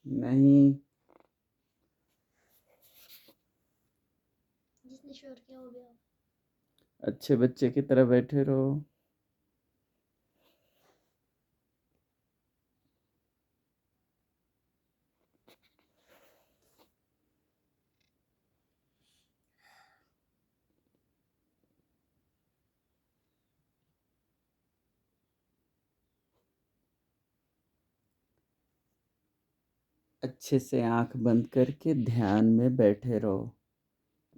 नहीं। जिसने शोर किया हो गया। अच्छे बच्चे की तरह बैठे रहो। अच्छे से आंख बंद करके ध्यान में बैठे रहो।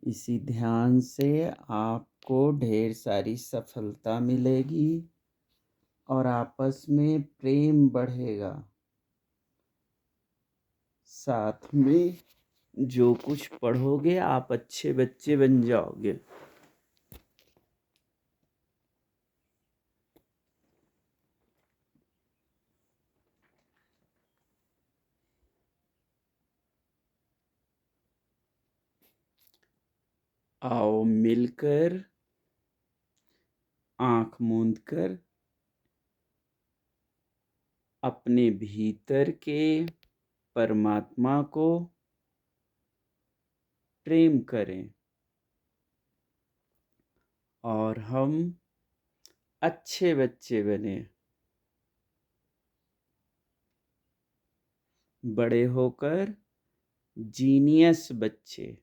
इसी ध्यान से आपको ढेर सारी सफलता मिलेगी और आपस में प्रेम बढ़ेगा। साथ में जो कुछ पढ़ोगे आप अच्छे बच्चे बन जाओगे। आओ मिलकर आंख मूंद कर अपने भीतर के परमात्मा को प्रेम करें और हम अच्छे बच्चे बने। बड़े होकर जीनियस बच्चे।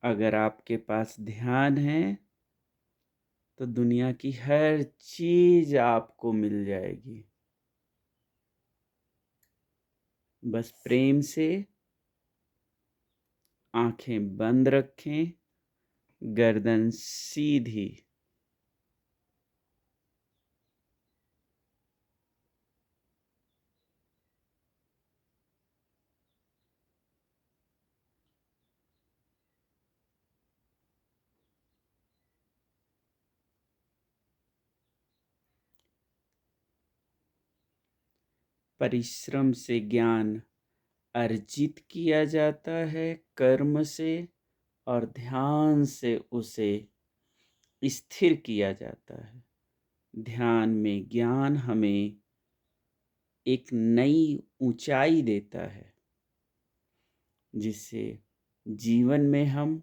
अगर आपके पास ध्यान है तो दुनिया की हर चीज आपको मिल जाएगी। बस प्रेम से आंखें बंद रखें, गर्दन सीधी। परिश्रम से ज्ञान अर्जित किया जाता है, कर्म से, और ध्यान से उसे स्थिर किया जाता है। ध्यान में ज्ञान हमें एक नई ऊंचाई देता है जिससे जीवन में हम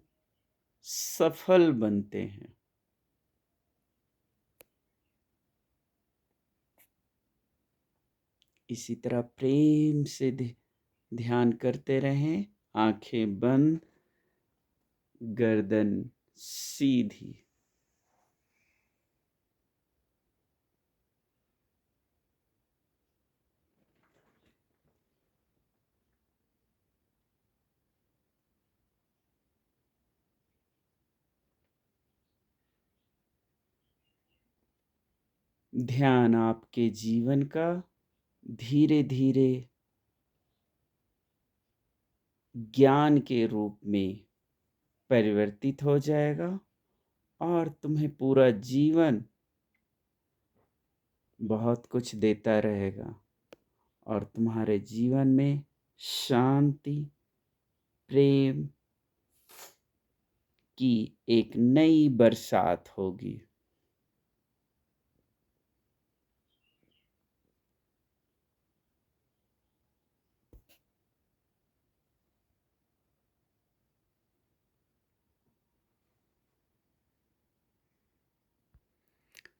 सफल बनते हैं। इसी तरह प्रेम से ध्यान करते रहें, आंखें बंद, गर्दन सीधी। ध्यान आपके जीवन का धीरे धीरे ज्ञान के रूप में परिवर्तित हो जाएगा और तुम्हें पूरा जीवन बहुत कुछ देता रहेगा और तुम्हारे जीवन में शांति, प्रेम की एक नई बरसात होगी।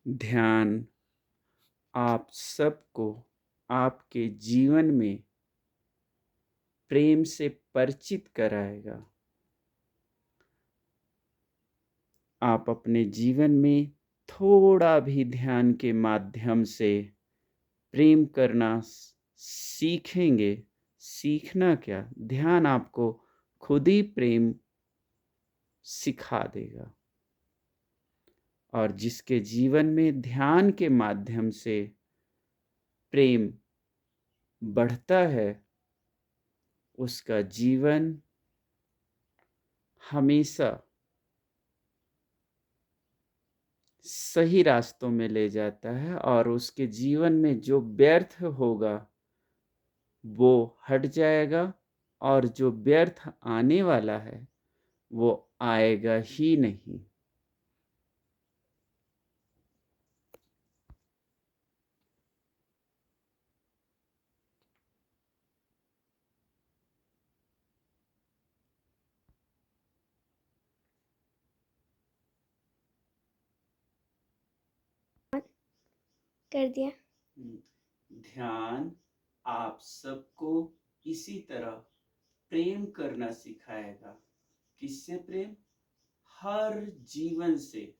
ध्यान आप सबको आपके जीवन में प्रेम से परिचित कराएगा। आप अपने जीवन में थोड़ा भी ध्यान के माध्यम से प्रेम करना सीखेंगे। सीखना क्या, ध्यान आपको खुद ही प्रेम सिखा देगा। और जिसके जीवन में ध्यान के माध्यम से प्रेम बढ़ता है उसका जीवन हमेशा सही रास्तों में ले जाता है और उसके जीवन में जो व्यर्थ होगा वो हट जाएगा और जो व्यर्थ आने वाला है वो आएगा ही नहीं। कर दिया। ध्यान आप सबको इसी तरह प्रेम करना सिखाएगा। किससे प्रेम? हर जीवन से,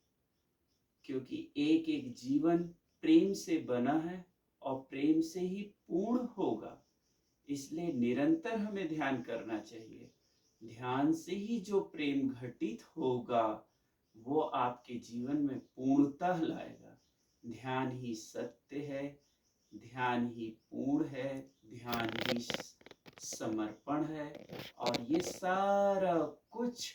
क्योंकि एक एक जीवन प्रेम से बना है और प्रेम से ही पूर्ण होगा। इसलिए निरंतर हमें ध्यान करना चाहिए। ध्यान से ही जो प्रेम घटित होगा वो आपके जीवन में पूर्णता लाएगा। ध्यान ही सत्य है, ध्यान ही पूर्ण है, ध्यान ही समर्पण है। और ये सारा कुछ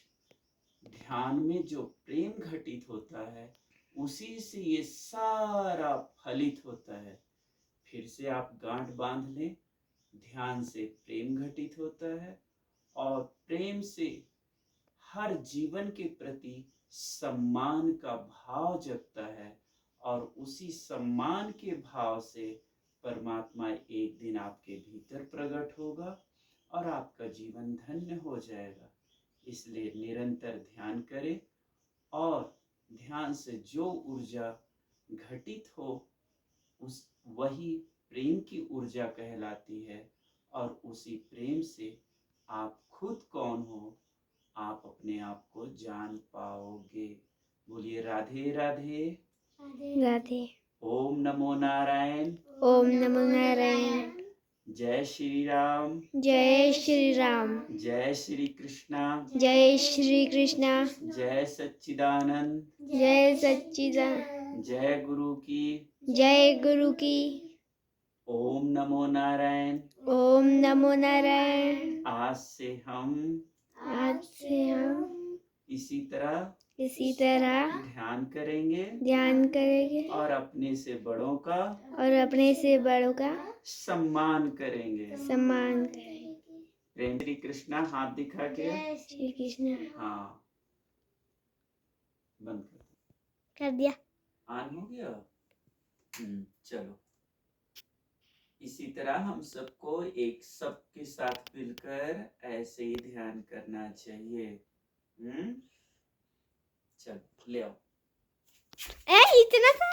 ध्यान में जो प्रेम घटित होता है उसी से ये सारा फलित होता है। फिर से आप गांठ बांध लें। ध्यान से प्रेम घटित होता है और प्रेम से हर जीवन के प्रति सम्मान का भाव जगता है और उसी सम्मान के भाव से परमात्मा एक दिन आपके भीतर प्रकट होगा और आपका जीवन धन्य हो जाएगा। इसलिए निरंतर ध्यान करें और ध्यान से जो ऊर्जा घटित हो उस वही प्रेम की ऊर्जा कहलाती है और उसी प्रेम से आप खुद कौन हो आप अपने आप को जान पाओगे। बोलिए राधे राधे। राधे। ओम नमो नारायण। ओम नमो नारायण। जय श्री राम। जय श्री राम। जय श्री कृष्णा। जय श्री कृष्णा। जय सच्चिदानंद। जय सच्चिदानंद। जय गुरु की। जय गुरु की। ओम नमो नारायण। ओम नमो नारायण। आज से हम इसी तरह ध्यान करेंगे और अपने से बड़ों का सम्मान करेंगे। प्रेम। श्री कृष्णा हाथ दिखा के। श्री कृष्ण। हाँ बंद कर दिया। ऑन हो गया। चलो इसी तरह हम सबको एक सबके साथ मिलकर ऐसे ही ध्यान करना चाहिए। चलो ले आओ। इतना सा